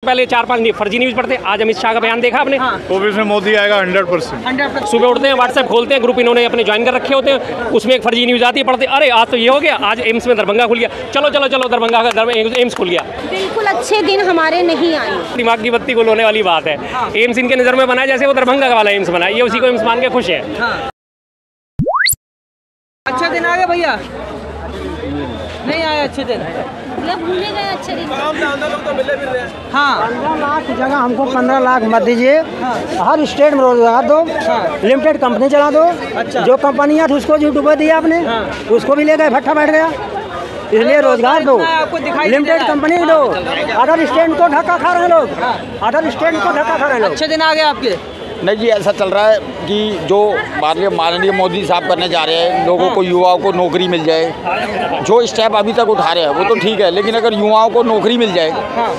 पहले 4-5 फर्जी न्यूज पढ़ते। आज अमित शाह का बयान देखा आपने? तो इसमें मोदी आएगा 100%। सुबह उठते हैं, व्हाट्सएप खोलते हैं, ग्रुप इन्होंने अपने ज्वाइन कर रखे होते हैं, उसमें एक फर्जी न्यूज आती है, पढ़ते अरे आज तो ये हो गया, आज एम्स में दरभंगा खुल गया, चलो चलो चलो दरभंगा का एम्स खुल गया। बिल्कुल अच्छे दिन हमारे नहीं आए। दिमाग की बत्ती गुल होने वाली बात है। एम्स इनके नज़र में बना जैसे वो दरभंगा वाला एम्स बना, ये उसी को एम्स मान के खुश है। अच्छा दिन आ गया भैया? नहीं आया अच्छे दिन, भूले गए अच्छे दिन। हाँ 15 लाख की जगह हमको 15 लाख मत दीजिए। हर स्टेट में रोजगार दो, लिमिटेड कंपनी चला दो। अच्छा। जो कंपनियाँ थी उसको यूट्यूबर दिया आपने, उसको भी ले गए, भट्ठा बैठ गया। इसलिए रोजगार दो, लिमिटेड कंपनी दो। अदर स्टेट को धक्का खा रहे हैं लोग, अदर स्टेट को धक्का खा रहे हैं लोग। अच्छे दिन आ गए आपके? नहीं जी, ऐसा चल रहा है कि जो माननीय मोदी साहब करने जा रहे हैं, लोगों को, युवाओं को नौकरी मिल जाए। जो स्टेप अभी तक उठा रहे हैं वो तो ठीक है, लेकिन अगर युवाओं को नौकरी मिल जाए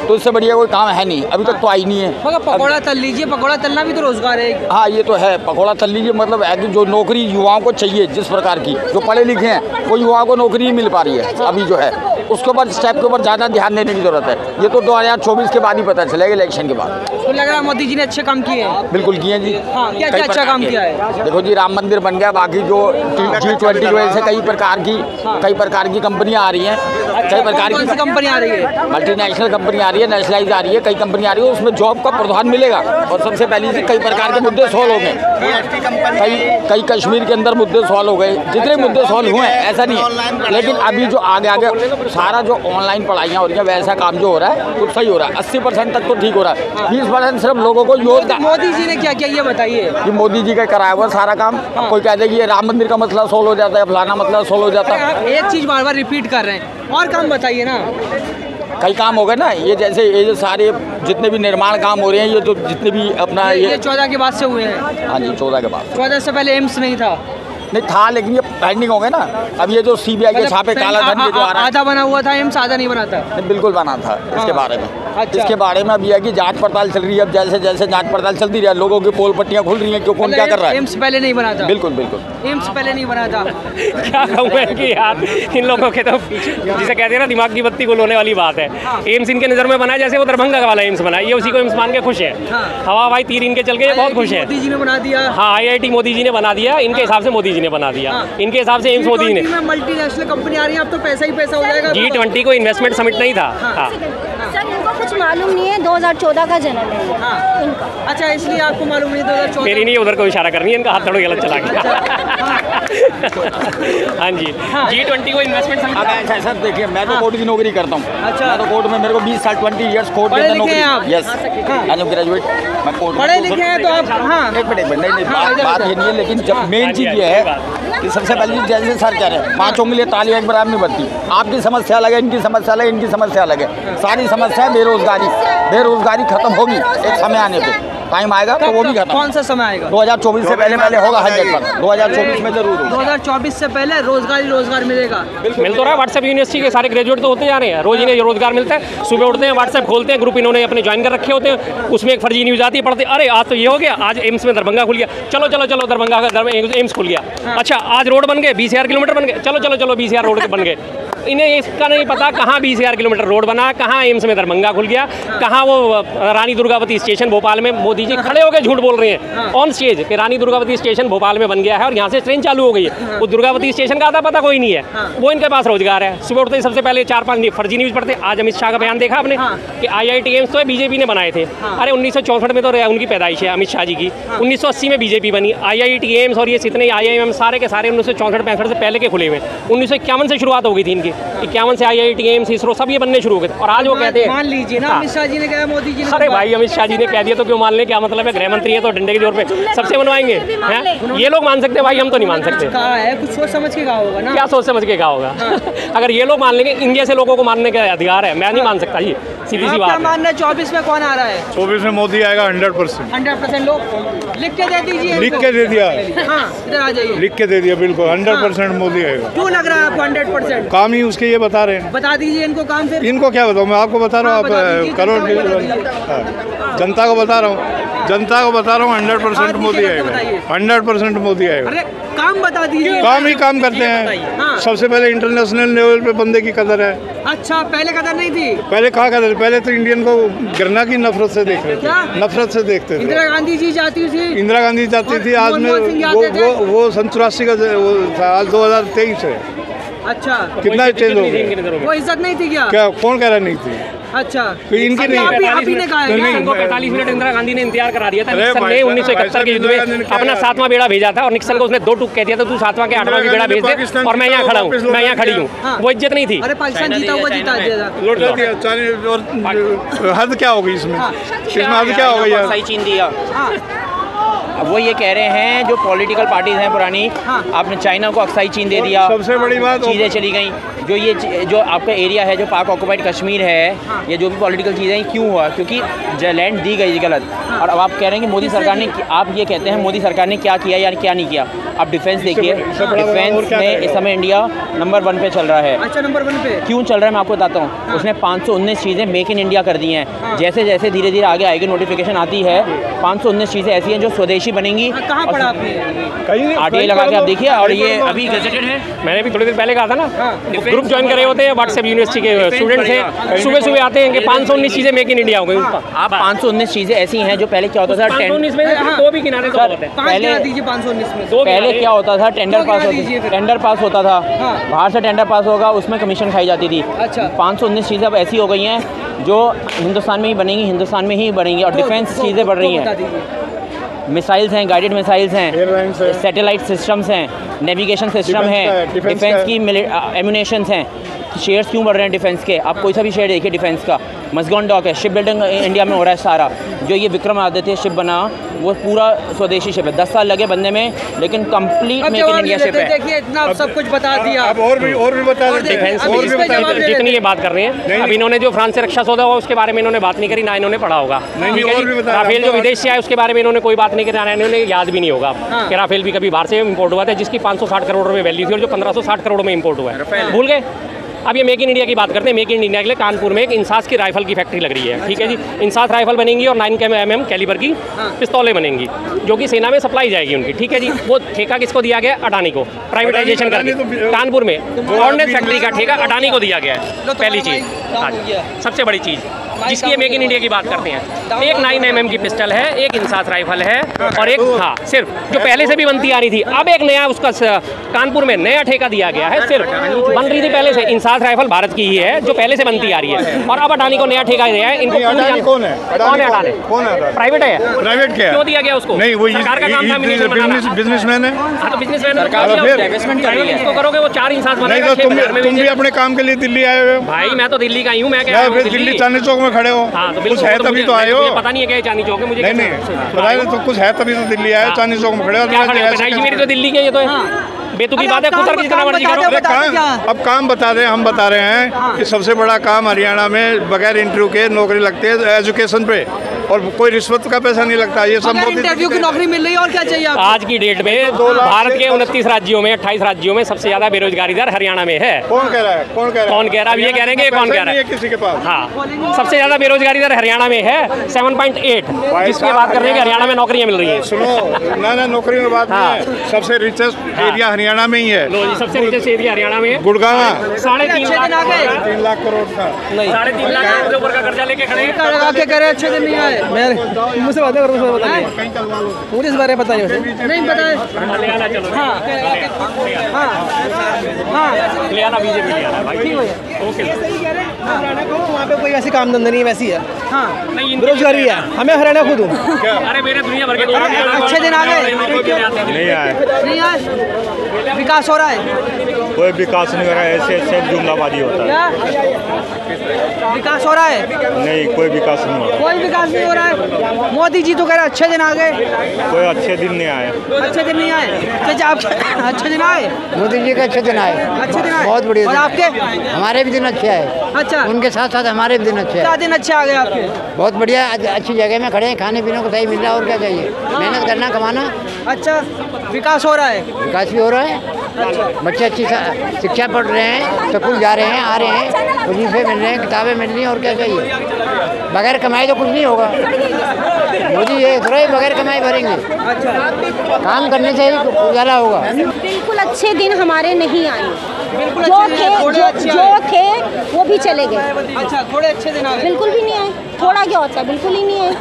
तो इससे बढ़िया कोई काम है नहीं। अभी तक तो आई नहीं है। मगर पकौड़ा तल लीजिए, पकौड़ा तलना भी तो रोजगार है। हाँ ये तो है, पकौड़ा तल लीजिए, मतलब है कि जो नौकरी युवाओं को चाहिए, जिस प्रकार की जो पढ़े लिखे हैं वो युवाओं को नौकरी नहीं मिल पा रही है अभी जो है, उसके ऊपर स्टेप के ऊपर ज़्यादा ध्यान देने की जरूरत है। ये तो 2024 के बाद ही पता चलेगा, इलेक्शन के बाद। तो लग रहा है मोदी जी ने अच्छे काम किए हैं। बिल्कुल किए जी। हाँ, क्या क्या अच्छा काम किया है? देखो जी, राम मंदिर बन गया, बाकी जो G20 की वजह से कई प्रकार की कंपनियां आ रही हैं, कई प्रकार की कंपनी आ रही है, मल्टीनेशनल कंपनी आ रही है, नेशनलाइज आ रही है, कई कंपनी आ रही है, उसमें जॉब का प्रावधान मिलेगा। और सबसे पहली चीज, कई प्रकार के मुद्दे सॉल्व हो गए, कई कश्मीर के अंदर मुद्दे सॉल्व हो गए, जितने मुद्दे सॉल्व हुए हैं ऐसा नहीं है। लेकिन अभी जो आगे सारा जो ऑनलाइन पढ़ाइयाँ हो रही हैं, वैसा काम जो हो रहा है कुछ सही हो रहा है। 80% तक तो ठीक हो रहा है, 20% सिर्फ लोगों को योगदान। मोदी जी ने क्या किया ये बताइए? कि मोदी जी का कराया हुआ सारा काम। कोई कह दे कि ये राम मंदिर का मसला सोल्व हो जाता है, फलाना मसला सोल्व हो जाता है। एक चीज बार बार रिपीट कर रहे हैं, और काम बताइए ना। कई काम हो गए ना, ये जैसे ये जो सारे जितने भी निर्माण काम हो रहे हैं, ये तो जितने भी अपना ये 14 के बाद से हुए हैं। हाँ जी, 14 के बाद। 14 से पहले एम्स नहीं था। नहीं था, लेकिन ये पेंडिंग हो गए ना। अब ये जो CBI के छापे, काला धन ये जो आ रहा है, आधा बना हुआ था एम्स, आधा नहीं बना था। बिल्कुल बना था। इसके बारे में अच्छा। इसके बारे में अब ये है कि जांच पड़ताल चल रही है। अब जैसे जैसे जांच पड़ताल चलती रही है, लोगों की पोल पट्टियां खुल रही हैं, क्यों कौन क्या कर रहा है। एम्स पहले नहीं बना था। बिल्कुल बिल्कुल एम्स पहले नहीं बना था। क्या कहूँ कि यार इन लोगों के तो जिसे कहते हैं ना, दिमाग की बत्ती गुल होने वाली बात है। एम्स इनके नज़र में बना जैसे वो दरभंगा वाला एम्स बना, ये उसी को एम्स मान के खुश है। हवा भाई तीर इनके चल गए, बहुत खुश है। मोदी जी ने बना दिया। हाँ, IIT मोदी जी ने बना दिया, इनके हिसाब से मोदी जी ने बना दिया, इनके हिसाब से एम्स मोदी ने। मल्टीनेशनल कंपनी आ रही है, अब तो पैसा ही पैसा हो जाएगा। G20 को इन्वेस्टमेंट समिट नहीं था। हाँ। सर इनको कुछ मालूम नहीं है, 2014 का जन्म है इनका। अच्छा, इसलिए आपको मालूम नहीं 2014? मेरी नहीं, उधर को इशारा करनी है, इनका हाथ थोड़ा गलत चला गया। हाँ जी, G20 को इन्वेस्टमेंट समिट। अब ऐसा सर देखिए, मैं तो कोर्ट की नौकरी करता हूँ। अच्छा। मैं तो कोर्ट में, मेरे को 20 साल 20 ईयर्स कोर्ट के अंदर नौकरी। Yes, I am graduate. मैं कोर्ट पढ़े लिखे हैं तो आप। हाँ, एक मिनट नहीं, बात ये नहीं है, लेकिन जब मेन चीज़ ये है कि सबसे पहली चीज़, जैसे सर कह रहे हैं, 5 उंगलियां ताली एक बराबर नहीं बनती। आपकी समस्या अलग है, इनकी समस्या अलग है, इनकी समस्या अलग है। सारी समस्या है बेरोजगारी खत्म होगी एक समय आने पे। टाइम आएगा तो वो भी खत्म। कौन सा समय आएगा? 2024 से पहले होगा 100%। 2024 में जरूर होगा। 2024 से पहले रोजगार मिलेगा। मिल तो रहा है। व्हाट्सएप यूनिवर्सिटी के सारे ग्रेजुएट तो होते जा रहे हैं, रोज इन्हें रोजगार मिलता है। सुबह उठते हैं, व्हाट्सएप खोलते हैं, ग्रुप इन्होंने अपने ज्वाइन कर रखे होते हैं, उसमें एक फर्जी न्यूज आती है, पढ़ते अरे आज तो ये हो गया, आज एम्स में दरभंगा खुल गया, चलो चलो चलो दरभंगा का एम्स खुल गया। अच्छा, आज रोड बन गए, 20,000 किलोमीटर बन गए, चलो चलो चलो 20,000 रोड बन गए। इन्हें इसका नहीं पता कहाँ 20,000 किलोमीटर रोड बना, कहाँ एम्स में दरभंगा खुल गया, कहाँ वो रानी दुर्गावती स्टेशन भोपाल में मोदी जी खड़े होकर झूठ बोल रहे हैं ऑन स्टेज कि रानी दुर्गावती स्टेशन भोपाल में बन गया है और यहाँ से ट्रेन चालू हो गई है। वो दुर्गावती स्टेशन का आता पता कोई नहीं है, वो इनके पास रोजगार है। सुबह उठते ही सबसे पहले 4-5 फर्जी न्यूज पढ़ते। आज अमित शाह का बयान देखा आपने कि IIT एम्स तो बीजेपी ने बनाए थे। अरे 1964 में तो उनकी पैदाइश है अमित शाह जी की, 1980 में बीजेपी बनी। IIT एम्स और ये जितने IIM सारे के सारे 1964-65 से पहले के खुले हुए। 1951 से शुरुआत हो गई थी इनकी, 51 से IIT एम्स इसरो सब ये बनने शुरू हो गए। और आज वो कहते हैं, मान लीजिए ना, अमित शाह जी ने कहा, मोदी जी ने। अरे भाई, अमित शाह जी ने कह दिया तो क्यों मान ले, क्या मतलब है? गृह मंत्री है तो डंडे के जोर पे सबसे बनवाएंगे हैं? ये लोग मान सकते हैं भाई, हम तो नहीं मान सकते। कहा है कुछ सोच समझ के कहा होगा ना। क्या सोच समझ के कहा होगा? अगर ये लोग मान लेंगे, इंडिया से लोगों को मानने का अधिकार है, मैं नहीं मान सकता जी, सीधी सी बात। क्या मानना है 24 में कौन आ रहा है? 24 में मोदी आएगा 100%। 100% लोग लिख के दे दीजिए। लिख के दे दिया। हाँ, इधर आ जाइए। लिख के दे दिया, बिल्कुल 100% मोदी आएगा। क्यों लग रहा है आपको 100%? काम ही उसके ये बता रहे हैं। बता दीजिए इनको काम फिर। इनको क्या बताऊँ, मैं आपको बता रहा हूँ, आप करो। जनता को बता रहा हूँ, जनता को बता रहा हूँ 100% मोदी आएगा, 100% मोदी आएगा। अरे काम बता दीजिए। काम ही काम करते हैं। हाँ। सबसे पहले इंटरनेशनल लेवल पे बंदे की कदर है। अच्छा, पहले कदर नहीं थी। पहले कहाँ कदर, पहले तो इंडियन को गिरना की नफरत से देख रहे थे, क्या? नफरत से देखते थे। इंदिरा गांधी जी जाती थी। इंदिरा गांधी जाती थी, आज में मनमोहन सिंह जाते थे। वो सन 84 का वो था, आज 2023 है। अच्छा, कितना चेंज हो गया। वो इज्जत नहीं थी क्या? क्या कौन कह रहा नहीं थी? अच्छा, तो इनकी नहीं है। आप ही ने कहा है नहीं, क्या? 45 मिनट इंदिरा गांधी ने इंतजार करा दिया था। अरे निक्सन भाई ने साहब, 1971 के युद्ध इंदिरा गांधी ने में क्या अपना कहा? 7वां बेड़ा भेजा था और निक्सन को उसने 2 टूक कह दिया था, तू 7वां के 8वां भी बेड़ा भेज दे और मैं यहाँ खड़ा हूँ, मैं यहाँ खड़ी हूँ। हाँ। वो इज्जत नहीं थी। अरे पाकिस्तान जीता हुआ जीता दिया। लौटा दिया चाइनीज। और हद क्या होगी इसमें, इसमें हद क्या होगी यार। सही चीन दिया। हाँ, अब वो ये कह रहे हैं जो पॉलिटिकल पार्टीज हैं पुरानी, हाँ। आपने चाइना को अक्साई चीन दे दिया, सबसे बड़ी बात चीज़ें चली गई। जो आपका एरिया है, जो पाक ऑक्युपाइड कश्मीर है, ये जो भी पॉलिटिकल चीज़ें हैं, क्यों हुआ? क्योंकि लैंड दी गई गलत। और अब आप कह रहे हैं कि मोदी सरकार ने, आप ये कहते हैं मोदी सरकार ने क्या किया या क्या नहीं किया। आप डिफेंस देखिए, डिफेंस में इस समय इंडिया नंबर 1 पे चल रहा है। अच्छा, नंबर 1 पे क्यों चल रहा है मैं आपको बताता हूँ। उसने 519 चीज़ें मेक इन इंडिया कर दी हैं। जैसे जैसे धीरे धीरे आगे आएगी, नोटिफिकेशन आती है, 519 चीज़ें ऐसी हैं जो स्वदेशी बनेंगी। कहाँ पढ़ा आपने? RTI लगा के आप देखिए, और ये अभी गजेटेड है। मैंने भी थोड़ी देर पहले कहा था ना, ग्रुप ज्वाइन करे होते हैं व्हाट्सएप यूनिवर्सिटी के स्टूडेंट्स हैं, सुबह सुबह आते हैं कि 519 चीज़ें मेक इन इंडिया हो गई। आप 519 चीज़ें ऐसी हैं जो पहले क्या होता था, 519 में 2 भी किनारे तो बहुत है। 5 गिना दीजिए 519 में। पहले क्या होता था, टेंडर पास गिना दीजिए फिर। टेंडर पास होता था, हाँ। बाहर से टेंडर पास होगा, उसमें कमीशन खाई जाती थी। अच्छा। 519 चीज़ें अब ऐसी हो गई हैं जो हिंदुस्तान में ही बनेंगी, हिंदुस्तान में ही बनेंगी। और डिफेंस चीज़ें बढ़ रही हैं, मिसाइल्स हैं, गाइडेड मिसाइल्स Airlines हैं, है। सैटेलाइट सिस्टम्स हैं, नेविगेशन सिस्टम Defense का है, है, defense डिफेंस का की एम्यूनेशंस हैं। शेयर्स क्यों बढ़ रहे हैं डिफेंस के? आप कोई सा भी शेयर देखिए डिफेंस का। मस्गॉन डॉक है, शिप बिल्डिंग इंडिया में हो रहा है सारा। जो ये विक्रमादित्य शिप बना, वो पूरा स्वदेशी शिप है। 10 साल लगे बनने में, लेकिन कंप्लीट अब मेक इन जवाब इंडिया नहीं शिप देते, है। देखिए इतना आप सब कुछ बता दिया। अब और भी बता और देते हैं। डिफेंस और भी इस पे बता जवाब देते हैं। जितनी ये बात कर रहे हैं, अब इन्होंने जो फ्रांस से रक्षा सौदा हुआ उसके बारे में इन्होंने बात नहीं करी, ना इन्होंने पढ़ा होगा। नहीं, ठीक है और जी? भी बता रहे हैं। राफेल जो विदेश से आया उसके बारे में इन्होंने कोई बात नहीं करी, ना इन्होंने याद भी नहीं होगा कि राफेल भी कभी बाहर से इम्पोर्ट हुआ था, जिसकी 560 करोड़ रुपए वैल्यू थी और जो 1560 करोड़ में इम्पोर्ट हुआ है। भूल गए? अब ये मेक इन इंडिया की बात करते हैं। मेक इन इंडिया के लिए कानपुर में एक इंसास की राइफल की फैक्ट्री लग रही है। ठीक है जी, इंसास राइफल बनेंगी और 9mm कैलिबर की पिस्तौलें बनेंगी, जो कि सेना में सप्लाई जाएगी उनकी। ठीक है जी, वो ठेका किसको दिया गया? अडानी को, प्राइवेटाइजेशन करके। कानपुर में ऑर्डिनेंस फैक्ट्री का ठेका अडानी को दिया गया है। पहली चीज़, सबसे बड़ी चीज़ जिसकी मेक इन इंडिया की बात करते हैं। एक 9mm की पिस्टल है, एक इंसास राइफल है और एक, हाँ, सिर्फ जो पहले से भी बनती आ रही थी। अब एक नया उसका कानपुर में नया ठेका दिया गया है। सिर्फ बन रही थी पहले से, इंसास राइफल भारत की ही है जो पहले से बनती आ रही है, और अब अडानी को नया ठेका दिया है। इनको अडानी कौन है? कौन है अडानी? कौन है? प्राइवेट है। प्राइवेट क्या है? क्यों दिया गया उसको? नहीं, वो सरकार का काम था ammunition बनाना। बिजनेसमैन है। हाँ, तो बिजनेसमैन है, सरकार तो फिर इन्वेस्टमेंट कर रही है। इसको करोगे वो 4 इंसास नहीं बनेगा, तो 6 बाजार में तुम भी बेचेगा। अपने काम के लिए दिल्ली आए हुए हो। भाई मैं तो दिल्ली का ही हूँ, मैं कह या रहा हूँ फिर दिल्ली चांदनी चौक में खड़े हो। हाँ, तो कुछ बिल्कुल, है तभी तो आए हो। मुझे पता नहीं है क्या चांदनी चौक है, मुझे नहीं पता है, तो कुछ है तभी तो दिल्ली आए, चांदनी चौक में खड़े हो। क्या खड़े हो? नहीं, मेरी तो दिल्ली के ये तो है। बेतुकी बात है, कुतर की जितना मर्जी करो। अरे अब काम बता रहे हैं, हम बता रहे हैं कि सबसे बड़ा काम हरियाणा में बगैर इंटरव्यू के नौकरी लगती है एजुकेशन पे, और कोई रिश्वत का पैसा नहीं लगता। ये सब इंटरव्यू की नौकरी मिल रही है और क्या चाहिए आपको? आज की डेट में भारत के 29 राज्यों में 28 राज्यों में सबसे ज्यादा बेरोजगारी दर हरियाणा में है। कौन कह रहा है? कौन कह रहा है? कौन कह रहा है? ये कह रहे हैं कि कौन कह रहा है? किसी के पास। हाँ, सबसे ज्यादा बेरोजगारी दर हरियाणा में है 7.8, जिसकी बात कर रहे हैं कि हरियाणा में नौकरियां मिल रही हैं। सुनो ना, नौकरी की बात नहीं है। सबसे रिचेस्ट एरिया हरियाणा में ही है। सबसे रिचेस्ट एरिया हरियाणा में है। गुड़गांव 3.5 लाख 3 लाख करोड़ का। 3.5 लाख के ऊपर का कर्जा लेके खड़े हैं। लगा के करे अच्छे दिन नहीं आए। मुझसे बातें करो, मुझे बताइए, मुझे इस बारे में बताइए। नहीं पता है। ले आना, चलो। हाँ हाँ हाँ, ले आना, बीजेपी ले आना भाई। ठीक है, ओके। वहाँ पे कोई ऐसी काम धंधा नहीं है, वैसी है, हाँ, बेरोजगारी है। हमें हरियाणा खुद हूँ। अरे मेरे दुनिया भर के अच्छे दिन आ गए। नहीं आए, नहीं आए, विकास हो रहा है। कोई विकास नहीं हो रहा है। ऐसे जुमलाबाजी होता है। क्या विकास हो रहा है? नहीं, कोई विकास नहीं हो रहा। कोई विकास नहीं हो रहा है। मोदी जी तो कह रहे अच्छे दिन आ गए। कोई अच्छे दिन नहीं आए। अच्छे दिन नहीं आए? चाचा आप अच्छे दिन आए? मोदी जी के अच्छे दिन आए, अच्छे दिन आए, बहुत बढ़िया और दिन। आपके? हमारे भी दिन अच्छे आए, अच्छा, उनके साथ साथ हमारे भी दिन अच्छे क्या आए। दिन अच्छे आ गए आपके? बहुत बढ़िया, अच्छी जगह में खड़े हैं, खाने पीने को सही मिल रहा है, और क्या चाहिए? मेहनत करना, कमाना, अच्छा, विकास हो रहा है। विकास भी हो रहा है। बच्चे अच्छी शिक्षा पढ़ रहे हैं, स्कूल जा रहे हैं, आ रहे हैं, वजीफे मिल रहे हैं, किताबें मिल रही हैं, और क्या चाहिए? बगैर कमाए तो कुछ नहीं होगा। मोदी ये थोड़ा ही बगैर कमाए भरेंगे। काम करने से ही उजाला होगा। बिल्कुल अच्छे दिन हमारे नहीं आए। बिल्कुल जो अच्छे दिन आए, थोड़े अच्छे जो आए। थे वो भी चले गए। अच्छा, थोड़े अच्छे दिन आ गए। बिल्कुल भी नहीं आए। थोड़ा क्या होता है, बिल्कुल ही नहीं आए।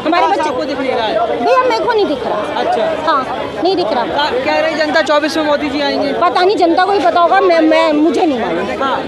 हमारे बच्चे आपको दिख नहीं रहा है? भैया मेरे को नहीं दिख रहा। अच्छा, हाँ, नहीं दिख रहा। कह रही जनता 24 में मोदी जी आएंगे। पता नहीं, जनता को ही पता होगा, मैं मुझे नहीं मालूम। हाँ।